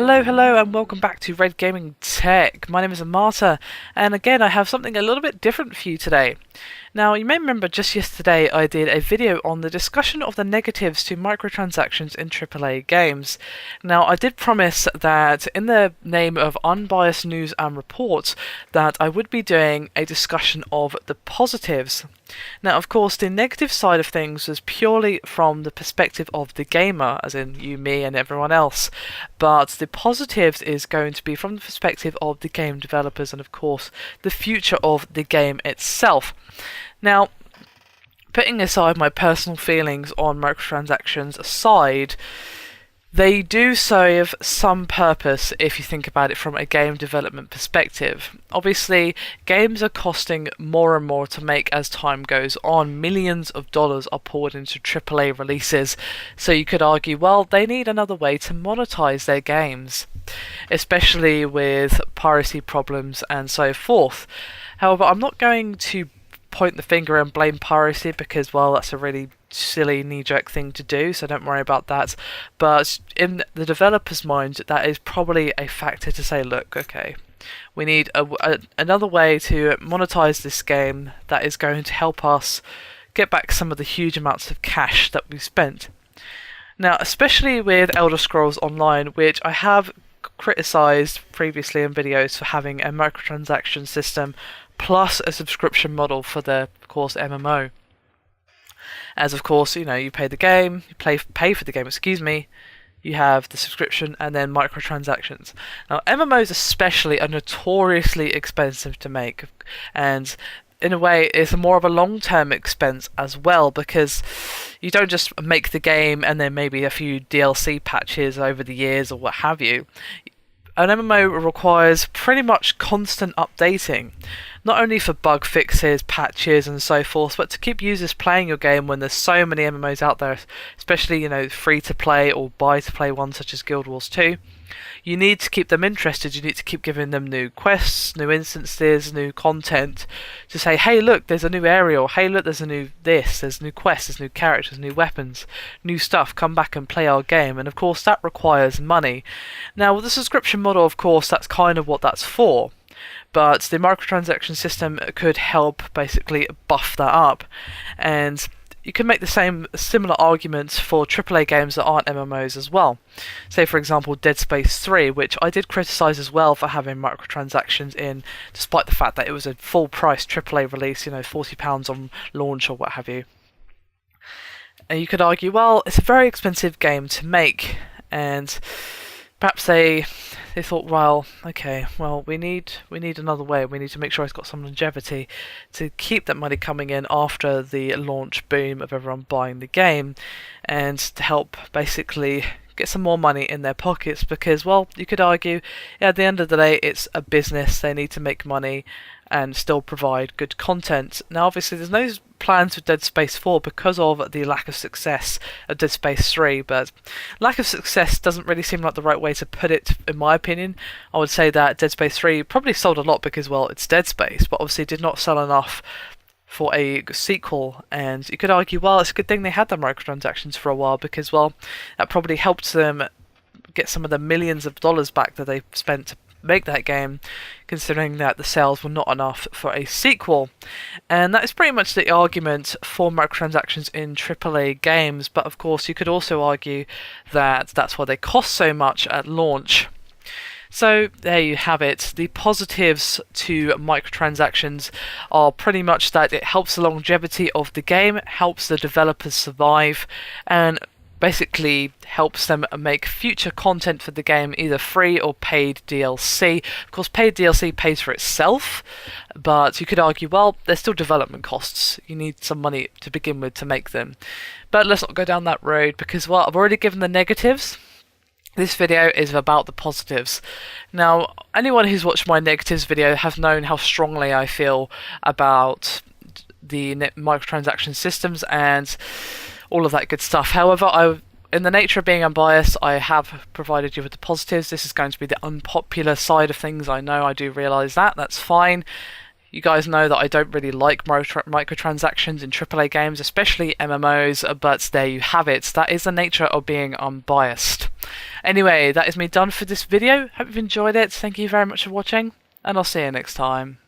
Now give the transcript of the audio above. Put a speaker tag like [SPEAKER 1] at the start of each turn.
[SPEAKER 1] Hello, and welcome back to Red Gaming Tech. My name is Amata, and again, I have something a little bit different for you today. Now, you may remember just yesterday I did a video on the discussion of the negatives to microtransactions in AAA games. Now, I did promise that in the name of unbiased news and reports that I would be doing a discussion of the positives. Now, of course, the negative side of things was purely from the perspective of the gamer, as in you, me, and everyone else. But the positives is going to be from the perspective of the game developers and, of course, the future of the game itself. Now, putting aside my personal feelings on microtransactions aside, they do serve some purpose if you think about it from a game development perspective. Obviously, games are costing more and more to make as time goes on. Millions of dollars are poured into AAA releases, so you could argue, well, they need another way to monetize their games, especially with piracy problems and so forth. However, I'm not going to point the finger and blame piracy because, well, that's a really silly knee-jerk thing to do, so don't worry about that. But in the developer's mind, that is probably a factor to say, look, okay, we need another way to monetize this game that is going to help us get back some of the huge amounts of cash that we've spent. Now, especially with Elder Scrolls Online, which I have criticized previously in videos for having a microtransaction system plus a subscription model for the, of course, MMO. As of course, you pay the game, pay for the game, you have the subscription and then microtransactions. Now, MMOs especially are notoriously expensive to make, and in a way it's more of a long-term expense as well, because you don't just make the game and then maybe a few DLC patches over the years or what have you. An MMO requires pretty much constant updating, not only for bug fixes, patches and so forth, but to keep users playing your game when there's so many MMOs out there, especially, free to play or buy to play ones such as Guild Wars 2. You need to keep them interested, you need to keep giving them new quests, new instances, new content, to say, hey look, there's a new area, or hey look, there's a new this, there's new quests, there's new characters, new weapons, new stuff, come back and play our game, and of course that requires money. Now with the subscription model, of course, that's kind of what that's for, but the microtransaction system could help basically buff that up, and you can make the similar arguments for AAA games that aren't MMOs as well. Say, for example, Dead Space 3, which I did criticise as well for having microtransactions in, despite the fact that it was a full-price AAA release, £40 on launch or what have you. And you could argue, well, it's a very expensive game to make, and perhaps they thought, well, okay, well, we need another way. We need to make sure it's got some longevity to keep that money coming in after the launch boom of everyone buying the game, and to help basically get some more money in their pockets, because, well, you could argue, at the end of the day, it's a business. They need to make money and still provide good content. Now, obviously, there's no plans for Dead Space 4 because of the lack of success of Dead Space 3, but lack of success doesn't really seem like the right way to put it, in my opinion. I would say that Dead Space 3 probably sold a lot because, well, it's Dead Space, but obviously did not sell enough for a sequel, and you could argue, well, it's a good thing they had the microtransactions for a while, because, well, that probably helped them get some of the millions of dollars back that they spent to make that game, considering that the sales were not enough for a sequel. And that is pretty much the argument for microtransactions in AAA games, but of course you could also argue that that's why they cost so much at launch. So there you have it. The positives to microtransactions are pretty much that it helps the longevity of the game, helps the developers survive, and basically helps them make future content for the game, either free or paid DLC. Of course, paid DLC pays for itself, but you could argue, well, there's still development costs. You need some money to begin with to make them. But let's not go down that road, because, well, I've already given the negatives. This video is about the positives. Now, anyone who's watched my negatives video has known how strongly I feel about the microtransaction systems and all of that good stuff. However, in the nature of being unbiased, I have provided you with the positives. This is going to be the unpopular side of things. I know, I do realise that. That's fine. You guys know that I don't really like microtransactions in AAA games, especially MMOs, but there you have it. That is the nature of being unbiased. Anyway, that is me done for this video. Hope you've enjoyed it. Thank you very much for watching, and I'll see you next time.